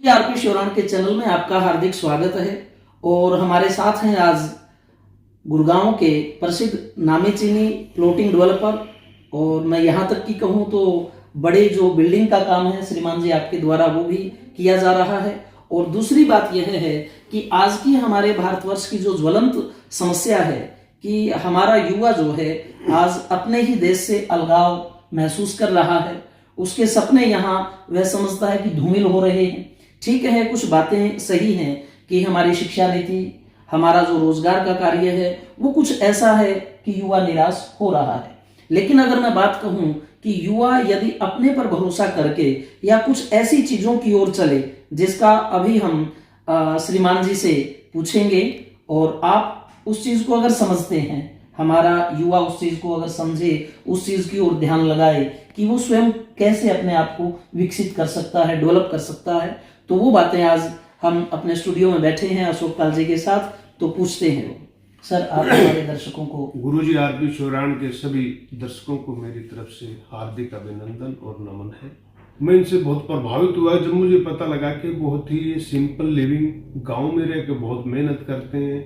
RP Sheoran के channel में आपका हार्दिक स्वागत है। और हमारे साथ हैं आज गुड़गांव के प्रसिद्ध नामी चीनी प्लॉटिंग डेवलपर, और मैं यहाँ तक कि कहूँ तो बड़े जो बिल्डिंग का काम है श्रीमान जी आपके द्वारा वो भी किया जा रहा है। और दूसरी बात यह है कि आज की हमारे भारतवर्ष की जो ज्वलंत समस्या है कि हमारा युवा जो है आज अपने ही देश से अलगाव महसूस कर रहा है। उसके सपने यहाँ वह समझता है कि धूमिल हो रहे हैं। ठीक है, कुछ बातें सही हैं कि हमारी शिक्षा नीति, हमारा जो रोजगार का कार्य है वो कुछ ऐसा है कि युवा निराश हो रहा है। लेकिन अगर मैं बात कहूँ कि युवा यदि अपने पर भरोसा करके या कुछ ऐसी चीजों की ओर चले जिसका अभी हम श्रीमान जी से पूछेंगे, और आप उस चीज को अगर समझते हैं, हमारा युवा उस चीज को अगर समझे, उस चीज की ओर ध्यान लगाए कि वो स्वयं कैसे अपने आप को विकसित कर सकता है, डेवलप कर सकता है, तो वो बातें आज हम अपने स्टूडियो में बैठे हैं अशोक पाल जी के साथ, तो पूछते हैं। सर, आप हमारे दर्शकों को। गुरुजी आरपी श्योरान के सभी दर्शकों को मेरी तरफ से हार्दिक अभिनंदन और नमन है। मैं इनसे बहुत प्रभावित हुआ जब मुझे पता लगा कि बहुत ही सिंपल लिविंग गांव में रह के बहुत मेहनत करते हैं,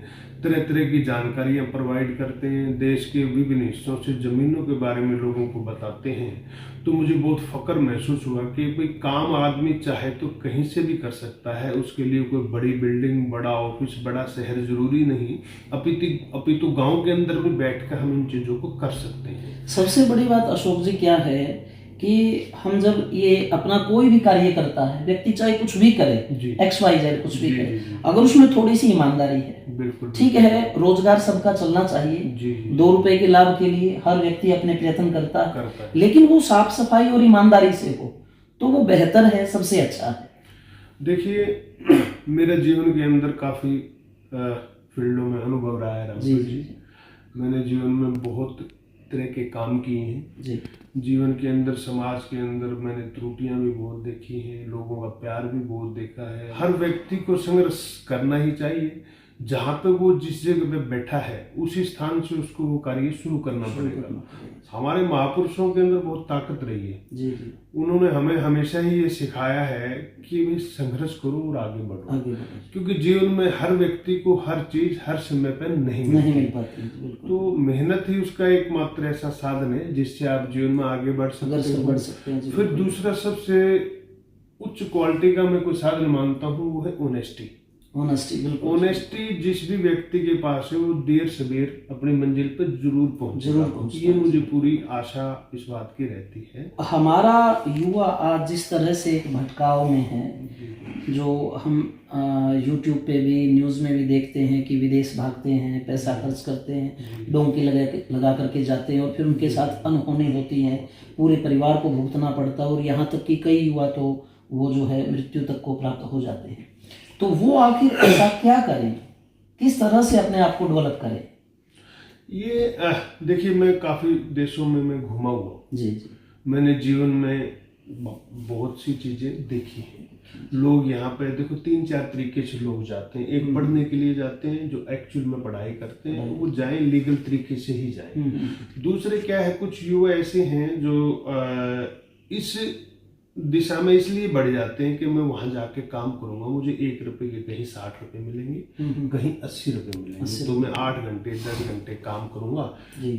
तरह तरह की जानकारियां प्रोवाइड करते हैं, देश के विभिन्न हिस्सों से जमीनों के बारे में लोगों को बताते हैं। तो मुझे बहुत फक्र महसूस हुआ कि कोई काम आदमी चाहे तो कहीं से भी कर सकता है। उसके लिए कोई बड़ी बिल्डिंग, बड़ा ऑफिस, बड़ा शहर जरूरी नहीं, अपितु गांव के अंदर भी बैठकर हम इन चीजों को कर सकते हैं। सबसे बड़ी बात अशोक जी क्या है कि हम जब ये अपना कोई भी कार्य करता है, व्यक्ति चाहे कुछ भी करे, XYZ कुछ भी करे, अगर उसमें थोड़ी सी ईमानदारी है, बिल्कुल ठीक है, रोजगार सबका चलना चाहिए, 2 रुपए के लाभ के लिए हर व्यक्ति अपने प्रयत्न करता है, लेकिन वो साफ सफाई और ईमानदारी से हो तो वो बेहतर है, सबसे अच्छा है। देखिए, मेरे जीवन के अंदर काफी फील्डों में अनुभव रहा है जी। मैंने जीवन में बहुत तरह के काम किए हैं जी। जीवन के अंदर, समाज के अंदर मैंने त्रुटियां भी बहुत देखी हैं, लोगों का प्यार भी बहुत देखा है। हर व्यक्ति को संघर्ष करना ही चाहिए। जहाँ पे वो जिस जगह पे बैठा है उसी स्थान से उसको वो कार्य शुरू करना पड़ेगा। हमारे महापुरुषों के अंदर बहुत ताकत रही है जी। उन्होंने हमें हमेशा ही ये सिखाया है कि भाई संघर्ष करो और आगे बढ़ो, क्योंकि जीवन में हर व्यक्ति को हर चीज हर समय पर नहीं मिल पाती। तो मेहनत ही उसका एकमात्र ऐसा साधन है जिससे आप जीवन में आगे बढ़ सकते हैं। फिर दूसरा सबसे उच्च क्वालिटी का मैं कोई साधन मानता हूँ वो है ऑनेस्टी। ऑनेस्टी जिस भी व्यक्ति के पास है वो देर सवेर अपनी मंजिल पर जरूर पहुंचे। ये मुझे पूरी आशा इस बात की रहती है। हमारा युवा आज जिस तरह से एक भटकाव में है, जो हम YouTube पे भी, न्यूज़ में भी देखते हैं कि विदेश भागते हैं, पैसा खर्च करते हैं, डोंकी लगा करके जाते हैं और फिर उनके साथ अनहोनी होती है, पूरे परिवार को भुगतना पड़ता है, और यहाँ तक कि कई युवा तो वो जो है मृत्यु तक को प्राप्त हो जाते हैं। तो वो आखिर ऐसा क्या करें, किस तरह से अपने आप को डेवलप करें? ये देखिए, मैं काफी देशों में मैं घूमा हुआ जी। मैंने जीवन में बहुत सी चीजें देखी हैं। लोग यहाँ पे देखो 3-4 तरीके से लोग जाते हैं। एक पढ़ने के लिए जाते हैं, जो एक्चुअल में पढ़ाई करते हैं, वो जाएं लीगल तरीके से ही जाएं। दूसरे क्या है, कुछ युवा ऐसे हैं जो इस दिशा में इसलिए बढ़ जाते हैं कि मैं वहां जाके काम करूंगा, मुझे 1 रुपए के कहीं 60 रुपए मिलेंगे, कहीं 80 रुपए मिलेंगे, तो मैं 8 घंटे 10 घंटे काम करूंगा।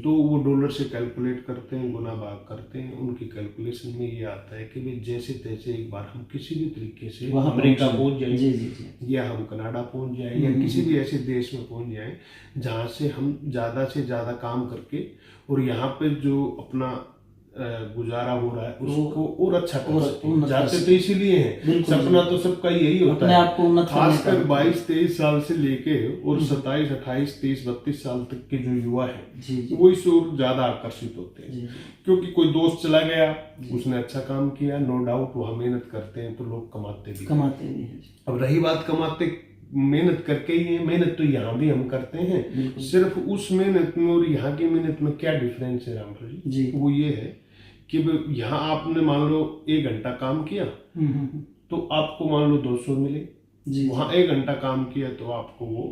तो वो डॉलर से कैलकुलेट करते हैं, गुना भाग करते हैं। उनकी कैलकुलेशन में ये आता है कि भाई जैसे तैसे एक बार हम किसी भी तरीके से अमेरिका पहुंच जाए, या हम कनाडा पहुंच जाए, या किसी भी ऐसे देश में पहुंच जाए जहाँ से हम ज्यादा से ज्यादा काम करके और यहाँ पे जो अपना गुजारा हो रहा है उसको और अच्छा कर सकते हैं। जाते तो इसीलिए हैं, सपना तो सबका यही होता है, खासकर 22-23 साल से लेके और 27, 28, 30, 32 साल तक के जो युवा है वो इस ओर ज्यादा आकर्षित होते हैं। क्योंकि कोई दोस्त चला गया, उसने अच्छा काम किया, नो डाउट वहाँ मेहनत करते हैं तो लोग कमाते भी हैं। अब रही बात कमाते मेहनत करके ही है, मेहनत तो यहाँ भी हम करते हैं, सिर्फ उस मेहनत में और यहाँ की मेहनत में क्या डिफरेंस है रामपुर जी, वो ये है कि यहाँ आपने मान लो 1 घंटा काम किया तो आपको मान लो 200 मिले, वहाँ 1 घंटा काम किया तो आपको वो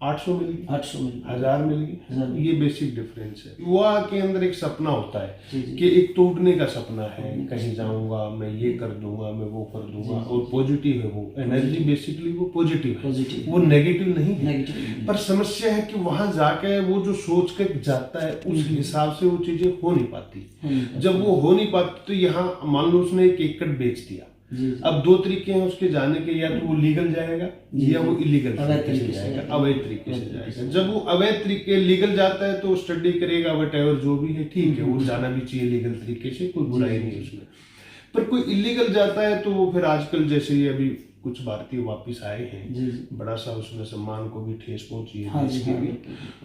800 मिल गई, 800 मिल गई, 1000 मिल गई। ये बेसिक डिफरेंस है। युवा के अंदर एक सपना होता है कि एक तोड़ने का सपना है, कहीं जाऊंगा मैं, ये कर दूंगा, मैं वो कर दूंगा, और पॉजिटिव है वो एनर्जी, बेसिकली वो पॉजिटिव है, वो नेगेटिव नहीं है। पर समस्या है कि वहां जाके वो जो सोच के जाता है उस हिसाब से वो चीजें हो नहीं पाती। जब वो हो नहीं पाती तो यहाँ मान लो उसने 1 एकड़ बेच दिया, अब 2 तरीके हैं उसके जाने के, या तो वो लीगल जाएगा या वो इलीगल तरीके से जाएगा, अवैध तरीके से जाएगा। जब वो अवैध तरीके लीगल जाता है तो स्टडी करेगा, वटेवर जो भी है, ठीक है, वो जाना भी चाहिए लीगल तरीके से, कोई बुराई नहीं उसमें। पर कोई इलीगल जाता है तो वो फिर आजकल जैसे ही अभी कुछ भारतीय वापिस आए हैं, बड़ा सा उसमें सम्मान को भी ठेस पहुंची है देश की भी।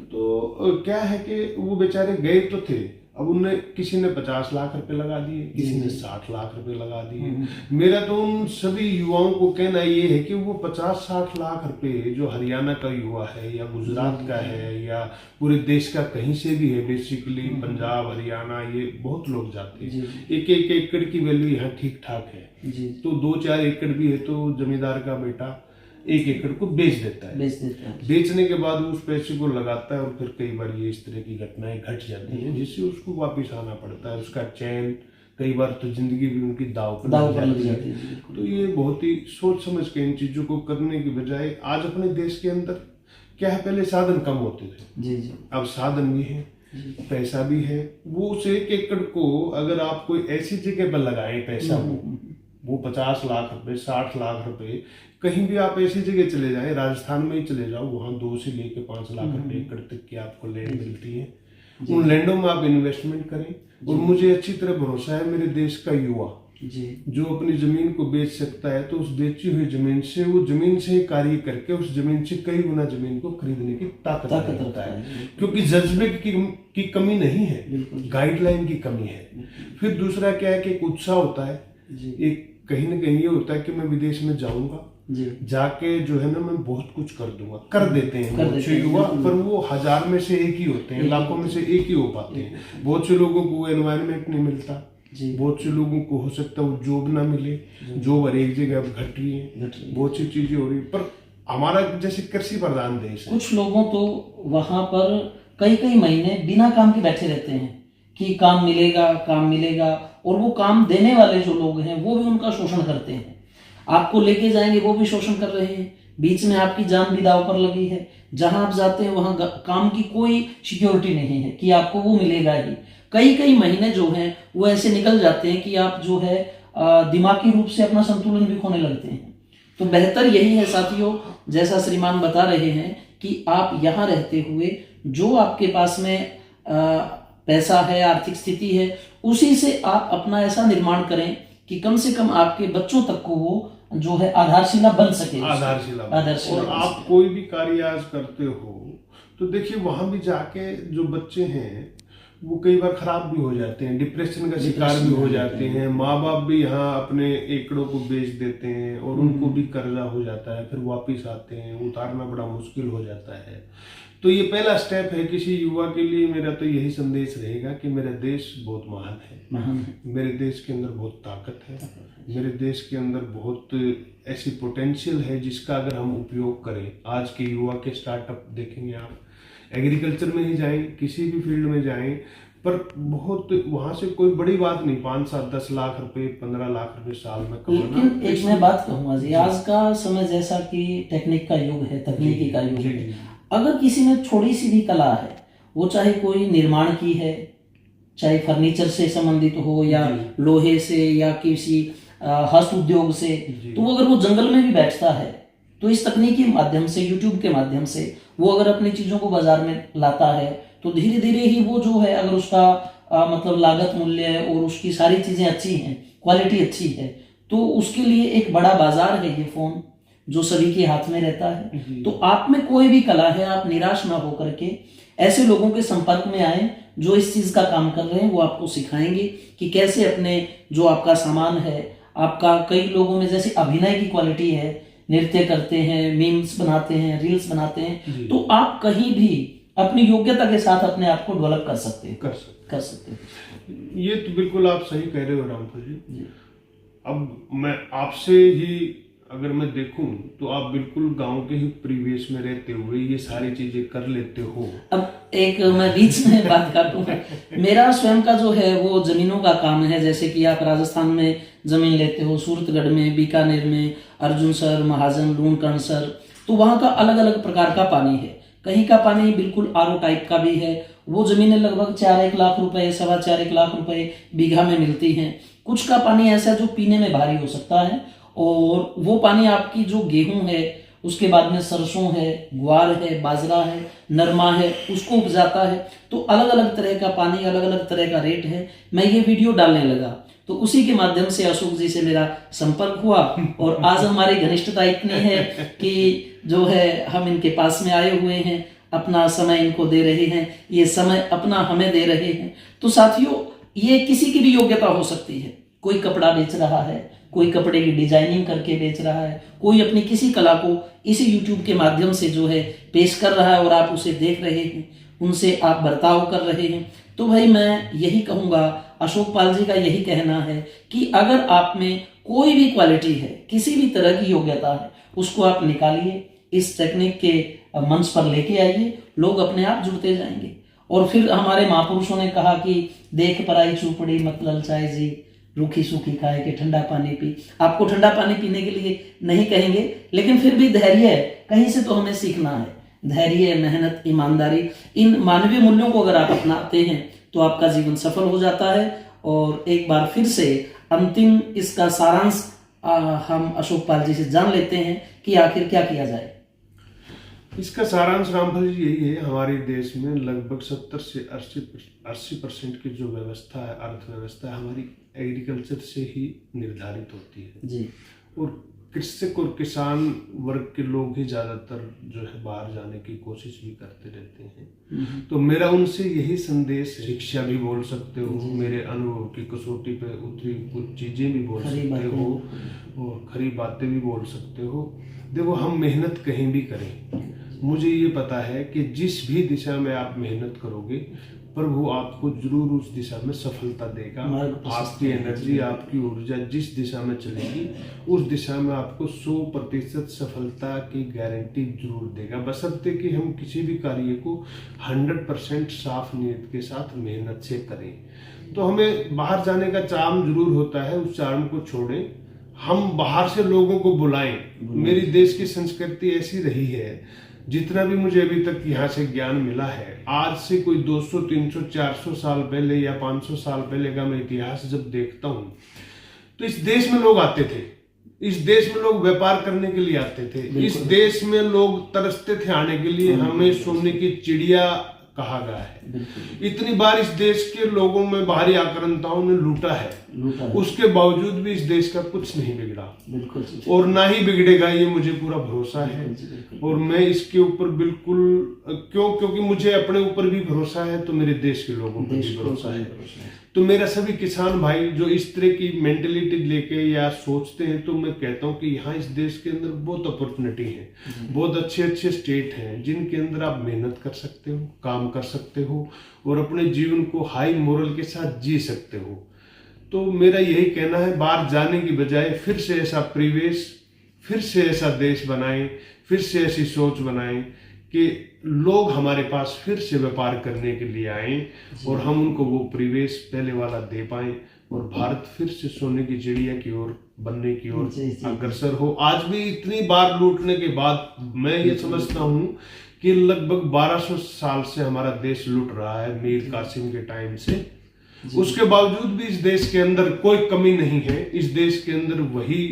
तो क्या है कि वो बेचारे गए तो थे, अब उनने किसी ने 50 लाख रुपए लगा दिए, किसी ने 60 लाख रुपए लगा दिए। मेरा तो उन सभी युवाओं को कहना ये है कि वो 50-60 लाख रुपए जो हरियाणा का युवा है या गुजरात का है या पूरे देश का कहीं से भी है, बेसिकली पंजाब, हरियाणा, ये बहुत लोग जाते हैं। 1-1 एकड़ की वैल्यू यहाँ ठीक ठाक है, तो 2-4 एकड़ भी है तो जमींदार का बेटा 1 एकड़ को बेच देता है। बेचने के बाद उस पैसे को लगाता है और फिर कई बार ये इस तरह की घटनाएं घट जाती हैं जिससे उसको वापस आना पड़ता है। उसका चैन, कई बार तो जिंदगी भी उनकी दाव पर लग जाती है। तो ये बहुत ही सोच समझ के इन चीजों को करने की बजाय, आज अपने देश के अंदर क्या है, पहले साधन कम होते थे, अब साधन भी है, पैसा भी है। वो उस 1 एकड़ को अगर आप कोई ऐसी जगह पर लगाएं पैसा, वो 50 लाख रुपए, 60 लाख रुपए, कहीं भी आप ऐसी जगह चले जाएं, राजस्थान में ही चले जाओ, वहां 2 से लेकर 5 लाख रुपए एकड़ तक की आपको लैंड मिलती है। उन लैंडों में आप इन्वेस्टमेंट करें, और मुझे अच्छी तरह भरोसा है मेरे देश का युवा जो अपनी जमीन को बेच सकता है, तो उस बेची हुई जमीन से, वो जमीन से कार्य करके उस जमीन से कई गुना जमीन को खरीदने की ताकत रखता है, क्योंकि जज्बे की कमी नहीं है, गाइडलाइन की कमी है। फिर दूसरा क्या है कि एक उत्साह होता है, एक कहीं ना कहीं ये होता है कि मैं विदेश में जाऊंगा, जाके जो है ना मैं बहुत कुछ कर दूंगा, कर देते हैं बहुत से युवा, पर वो 1000 में से 1 ही होते हैं, लाखों में से 1 ही हो पाते हैं। बहुत से लोगों को वो एनवायरनमेंट नहीं मिलता, बहुत से लोगों को हो सकता है वो जॉब ना मिले, जॉब हर एक जगह अब घट रही है, बहुत सी चीजें हो रही है। पर हमारा जैसे कृषि प्रधान देश है, कुछ लोगों तो वहां पर कई महीने बिना काम के बैठे रहते हैं कि काम मिलेगा, काम मिलेगा, और वो काम देने वाले जो लोग हैं वो भी उनका शोषण करते हैं। आपको लेके जाएंगे वो भी शोषण कर रहे हैं, बीच में आपकी जान भी दांव पर लगी है। जहां आप जाते हैं वहां काम की कोई सिक्योरिटी नहीं है कि आपको वो मिलेगा ही। कई महीने जो हैं वो ऐसे निकल जाते हैं कि आप जो है दिमागी रूप से अपना संतुलन भी खोने लगते हैं। तो बेहतर यही है साथियों, जैसा श्रीमान बता रहे हैं कि आप यहाँ रहते हुए जो आपके पास में पैसा है, आर्थिक स्थिति है, उसी से आप अपना ऐसा निर्माण करें कि कम से कम आपके बच्चों तक को वो जो है आधारशिला बन सके। आधारशिला। और आप कोई भी कार्य आज करते हो तो देखिए वहां भी जाके जो बच्चे हैं वो कई बार खराब भी हो जाते हैं, डिप्रेशन का शिकार भी हो जाते हैं। माँ बाप भी यहाँ अपने एकड़ों को बेच देते हैं और उनको भी कर्जा हो जाता है, फिर वापिस आते हैं, उतारना बड़ा मुश्किल हो जाता है। तो ये पहला स्टेप है किसी युवा के लिए। मेरा तो यही संदेश रहेगा कि मेरा देश बहुत महान है, मेरे देश के अंदर बहुत ताकत है, मेरे देश के अंदर बहुत ऐसी पोटेंशियल है जिसका अगर हम उपयोग करें। आज के युवा के स्टार्टअप देखेंगे आप, एग्रीकल्चर में ही जाएं, किसी भी फील्ड में जाएं, पर बहुत वहां से कोई बड़ी बात नहीं, 5, 7, 10 लाख रुपए, 15 लाख रुपए साल में कमाना। लेकिन एक मैं बात कहूँगा जी, आज का समय जैसा कि टेक्निक का युग है, तकनीकी का युग है, अगर किसी में थोड़ी सी भी कला है, वो चाहे कोई निर्माण की है, चाहे फर्नीचर से संबंधित हो या लोहे से या किसी हस्त उद्योग से, तो अगर वो जंगल में भी बैठता है तो इस तकनीकी माध्यम से, यूट्यूब के माध्यम से वो अगर अपनी चीजों को बाजार में लाता है तो धीरे धीरे ही वो जो है, अगर उसका मतलब लागत मूल्य और उसकी सारी चीजें अच्छी हैं, क्वालिटी अच्छी है, तो उसके लिए एक बड़ा बाजार है ये फोन जो सभी के हाथ में रहता है। तो आप में कोई भी कला है, आप निराश ना होकर के ऐसे लोगों के संपर्क में आए जो इस चीज का काम कर रहे हैं। वो आपको सिखाएंगे कि कैसे अपने जो आपका सामान है, आपका कई लोगों में जैसे अभिनय की क्वालिटी है, नृत्य करते हैं, मीम्स बनाते हैं, रील्स बनाते हैं, तो आप कहीं भी अपनी योग्यता के साथ अपने आप को डेवलप कर सकते हैं, कर सकते हैं। ये तो बिल्कुल आप सही कह रहे हो रामपुर जी। अब मैं आपसे ही अगर मैं देखूं तो आप बिल्कुल गांव के ही परिवेश में रहते हुए ये सारी चीजें कर लेते हो। अब एक मैं बीच में बात काटूंगा, मेरा स्वयं का जो है वो जमीनों का काम है। जैसे कि आप राजस्थान में जमीन लेते हो, सूरतगढ़ में, बीकानेर में, अर्जुनसर, महाजन, लूणकरणसर, तो वहां का अलग अलग प्रकार का पानी है। कहीं का पानी बिल्कुल आरओ टाइप का भी है। वो जमीनें लगभग 4-1 लाख रुपए, 4.25 लाख रुपए बीघा में मिलती हैं। कुछ का पानी ऐसा जो पीने में भारी हो सकता है, और वो पानी आपकी जो गेहूं है, उसके बाद में सरसों है, ग्वार है, बाजरा है, नरमा है, उसको उपजाता है। तो अलग अलग तरह का पानी, अलग अलग तरह का रेट है। मैं ये वीडियो डालने लगा तो उसी के माध्यम से अशोक जी से मेरा संपर्क हुआ, और आज हमारी घनिष्ठता इतनी है कि जो है हम इनके पास में आए हुए हैं, अपना समय इनको दे रहे हैं, ये समय अपना हमें दे रहे हैं। तो साथियों, ये किसी की भी योग्यता हो सकती है। कोई कपड़ा बेच रहा है, कोई कपड़े की डिजाइनिंग करके बेच रहा है, कोई अपनी किसी कला को इसी यूट्यूब के माध्यम से जो है पेश कर रहा है, और आप उसे देख रहे हैं, उनसे आप बर्ताव कर रहे हैं। तो भाई मैं यही कहूँगा, अशोक पाल जी का यही कहना है कि अगर आप में कोई भी क्वालिटी है, किसी भी तरह की योग्यता है, उसको आप निकालिए, इस टेक्निक के मंच पर लेके आइए, लोग अपने आप जुड़ते जाएंगे। और फिर हमारे महापुरुषों ने कहा कि देख पराई चूपड़ी मत ललचाए जी, रूखी सूखी खाए के ठंडा पानी पी। आपको ठंडा पानी पीने के लिए नहीं कहेंगे, लेकिन फिर भी धैर्य है, कहीं से तो हमें सीखना है। धैर्य, मेहनत, ईमानदारी, इन मानवीय मूल्यों को अगर आप अपनाते हैं तो आपका जीवन सफल हो जाता है। और एक बार फिर से अंतिम इसका सारांश हम अशोक पाल जी से जान लेते हैं कि आखिर क्या किया जाए। इसका सारांश रामफल जी यही है, हमारे देश में लगभग 70 से 80% की जो व्यवस्था है, अर्थव्यवस्था है, हमारी एग्रीकल्चर से ही निर्धारित होती है जी। और कृषक और किसान वर्ग के लोग ही ज्यादातर जो है बाहर जाने की कोशिश भी करते रहते हैं। तो मेरा उनसे यही संदेश है, शिक्षा भी बोल सकते हो, मेरे अनुभव की कसौटी पे उतरी कुछ चीजें भी बोल सकते हो, और खरी बातें भी बोल सकते हो। देखो, हम मेहनत कहीं भी करें, मुझे ये पता है कि जिस भी दिशा में आप मेहनत करोगे, प्रभु आपको जरूर उस दिशा में सफलता देगा। आपकी एनर्जी, आपकी ऊर्जा जिस दिशा में चलेगी, उस दिशा में आपको 100% सफलता की गारंटी जरूर देगा, बशर्ते कि हम किसी भी कार्य को 100% साफ नीयत के साथ मेहनत से करें। तो हमें बाहर जाने का चार्म जरूर होता है, उस चार्म को छोड़ें, हम बाहर से लोगों को बुलाएं। मेरी देश की संस्कृति ऐसी रही है, जितना भी मुझे अभी तक यहाँ से ज्ञान मिला है, आज से कोई 200, 300, 400 साल पहले या 500 साल पहले का मैं इतिहास जब देखता हूँ, तो इस देश में लोग आते थे, इस देश में लोग व्यापार करने के लिए आते थे, इस देश में लोग तरसते थे आने के लिए। हमें सोने की चिड़िया कहा गया है। इतनी बार इस देश के लोगों में बाहरी आक्रांताओं ने लूटा है, उसके बावजूद भी इस देश का कुछ नहीं बिगड़ा, और ना ही बिगड़ेगा, ये मुझे पूरा भरोसा है। और मैं इसके ऊपर बिल्कुल क्योंकि मुझे अपने ऊपर भी भरोसा है, तो मेरे देश के लोगों पर भी भरोसा है। तो मेरा सभी किसान भाई जो इस तरह की मेंटेलिटी लेके या सोचते हैं, तो मैं कहता हूँ कि यहाँ इस देश के अंदर बहुत अपॉर्चुनिटी है, बहुत अच्छे अच्छे स्टेट हैं जिनके अंदर आप मेहनत कर सकते हो, काम कर सकते हो, और अपने जीवन को हाई मोरल के साथ जी सकते हो। तो मेरा यही कहना है, बाहर जाने की बजाय फिर से ऐसा परिवेश, फिर से ऐसा देश बनाएं, फिर से ऐसी सोच बनाएं कि लोग हमारे पास फिर से व्यापार करने के लिए आए, और हम उनको वो परिवेश पहले वाला दे पाए, और भारत फिर से सोने की चिड़िया की ओर बनने की ओर अग्रसर हो। आज भी इतनी बार लूटने के बाद मैं ये समझता हूँ कि लगभग 1200 साल से हमारा देश लूट रहा है, मीर कासिम के टाइम से। उसके बावजूद भी इस देश के अंदर कोई कमी नहीं है। इस देश के अंदर वही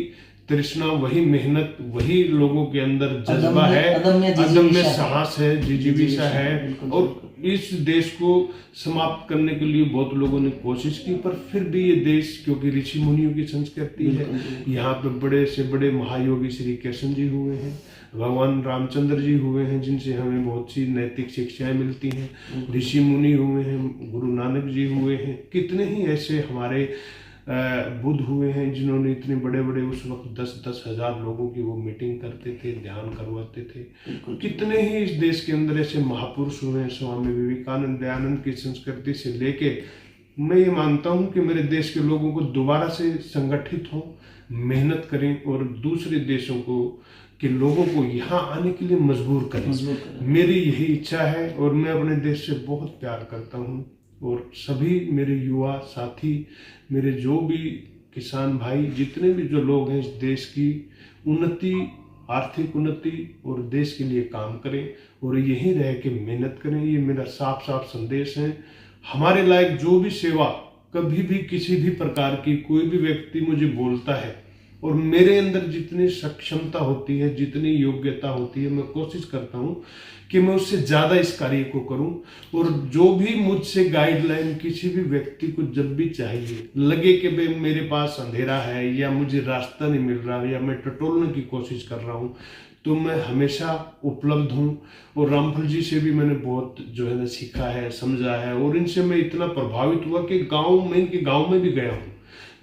तृष्णा, वही मेहनत, वही लोगों के अंदर जज्बा है, अदम्य साहस है, जिजीविषा है। और इस देश को समाप्त करने के लिए बहुत लोगों ने कोशिश की, पर फिर भी ये देश, क्योंकि ऋषि मुनियों की संस्कृति है, यहाँ पे बड़े से बड़े महायोगी श्री कृष्ण जी हुए हैं, भगवान रामचंद्र जी हुए हैं, जिनसे हमें बहुत सी नैतिक शिक्षाएं मिलती हैं, ऋषि मुनि हुए हैं, गुरु नानक जी हुए हैं, कितने ही ऐसे हमारे बुद्ध हुए हैं जिन्होंने इतने बड़े बड़े उस वक्त 10-10 हजार लोगों की वो मीटिंग करते थे, ध्यान करवाते थे। कितने ही इस देश के अंदर ऐसे महापुरुष हुए हैं, स्वामी विवेकानंद, दयानंद की संस्कृति से लेके मैं ये मानता हूँ कि मेरे देश के लोगों को दोबारा से संगठित हो, मेहनत करें और दूसरे देशों को के लोगों को यहाँ आने के लिए मजबूर करें। मेरी यही इच्छा है और मैं अपने देश से बहुत प्यार करता हूँ और सभी मेरे युवा साथी, मेरे जो भी किसान भाई, जितने भी जो लोग हैं इस देश की उन्नति, आर्थिक उन्नति और देश के लिए काम करें और यहीं रह के मेहनत करें। ये मेरा साफ साफ संदेश है। हमारे लायक जो भी सेवा कभी भी किसी भी प्रकार की कोई भी व्यक्ति मुझे बोलता है और मेरे अंदर जितनी सक्षमता होती है, जितनी योग्यता होती है, मैं कोशिश करता हूँ कि मैं उससे ज़्यादा इस कार्य को करूँ। और जो भी मुझसे गाइडलाइन किसी भी व्यक्ति को जब भी चाहिए, लगे कि भाई मेरे पास अंधेरा है या मुझे रास्ता नहीं मिल रहा या मैं टटोलने की कोशिश कर रहा हूँ, तो मैं हमेशा उपलब्ध हूँ। और रामफल जी से भी मैंने बहुत जो है ना सीखा है, समझा है और इनसे मैं इतना प्रभावित हुआ कि इनके गाँव में भी गया हूँ।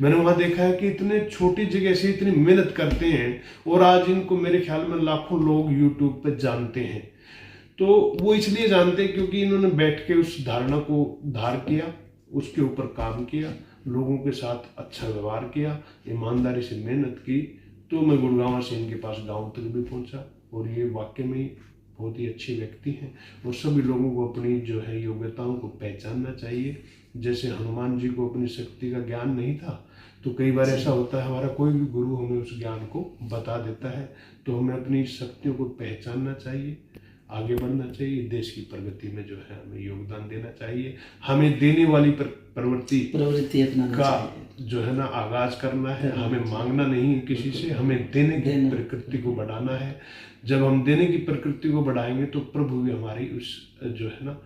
मैंने वहां देखा है कि इतने छोटी जगह से इतनी मेहनत करते हैं और आज इनको मेरे ख्याल में लाखों लोग यूट्यूब पर जानते हैं। तो वो इसलिए जानते हैं क्योंकि इन्होंने बैठ के उस धारणा को धार किया, उसके ऊपर काम किया, लोगों के साथ अच्छा व्यवहार किया, ईमानदारी से मेहनत की। तो मैं गुड़गांव से इनके पास गाँव तक भी पहुंचा और ये वाकई में बहुत ही अच्छे व्यक्ति हैं। और सभी लोगों को अपनी जो है योग्यताओं को पहचानना चाहिए। जैसे हनुमान जी को अपनी शक्ति का ज्ञान नहीं था, तो कई बार ऐसा होता है हमारा कोई भी गुरु हमें उस ज्ञान को बता देता है, तो हमें अपनी शक्तियों को पहचानना चाहिए, आगे बढ़ना चाहिए, देश की प्रगति में जो है हमें योगदान देना चाहिए। हमें देने वाली प्रवृत्ति का जो है ना आगाज करना है। हमें मांगना नहीं है किसी से, हमें देने की प्रकृति को बढ़ाना है। जब हम देने की प्रकृति को बढ़ाएंगे तो प्रभु भी हमारी उस जो है ना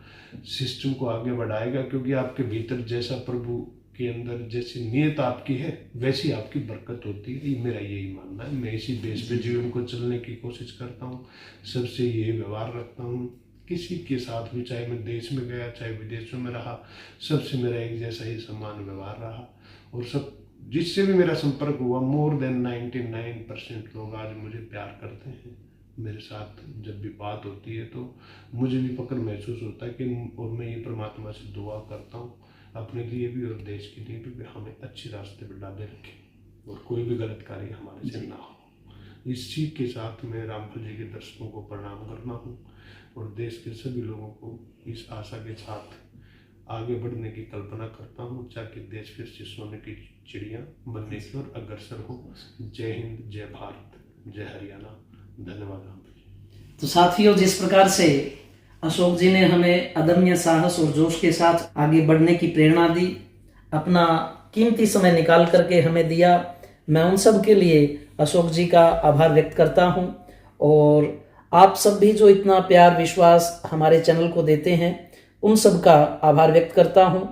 सिस्टम को आगे बढ़ाएगा, क्योंकि आपके भीतर जैसा प्रभु के अंदर जैसी नियत आपकी है वैसी आपकी बरकत होती है। मेरा यही मानना है। मैं इसी बेस पे जीवन को चलने की कोशिश करता हूँ, सबसे यही व्यवहार रखता हूँ। किसी के साथ भी, चाहे मैं देश में गया चाहे विदेशों में रहा, सबसे मेरा एक जैसा ही समान व्यवहार रहा। और सब जिससे भी मेरा संपर्क हुआ, मोर देन 99% लोग आज मुझे प्यार करते हैं। मेरे साथ जब भी बात होती है तो मुझे भी फक्र महसूस होता है कि और मैं ये परमात्मा से दुआ करता हूँ अपने लिए भी और देश के लिए भी हमें अच्छे रास्ते पर डाले रखें और कोई भी गलत कार्य हमारे से ना हो। इसी के साथ मैं रामफल जी के दर्शकों को प्रणाम करना हूँ और देश के सभी लोगों को इस आशा के साथ आगे बढ़ने की कल्पना करता हूँ, ताकि देश फिर से सोने की चिड़िया बनने की ओर अग्रसर हो। जय हिंद, जय भारत, जय हरियाणा। धन्यवाद रामफल जी। तो साथियों, जिस प्रकार से अशोक जी ने हमें अदम्य साहस और जोश के साथ आगे बढ़ने की प्रेरणा दी, अपना कीमती समय निकाल करके हमें दिया, मैं उन सब के लिए अशोक जी का आभार व्यक्त करता हूं। और आप सब भी जो इतना प्यार विश्वास हमारे चैनल को देते हैं, उन सब का आभार व्यक्त करता हूं।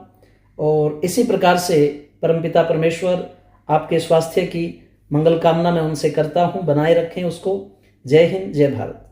और इसी प्रकार से परमपिता परमेश्वर आपके स्वास्थ्य की मंगल कामना मैं उनसे करता हूं, बनाए रखें उसको। जय हिंद, जय भारत।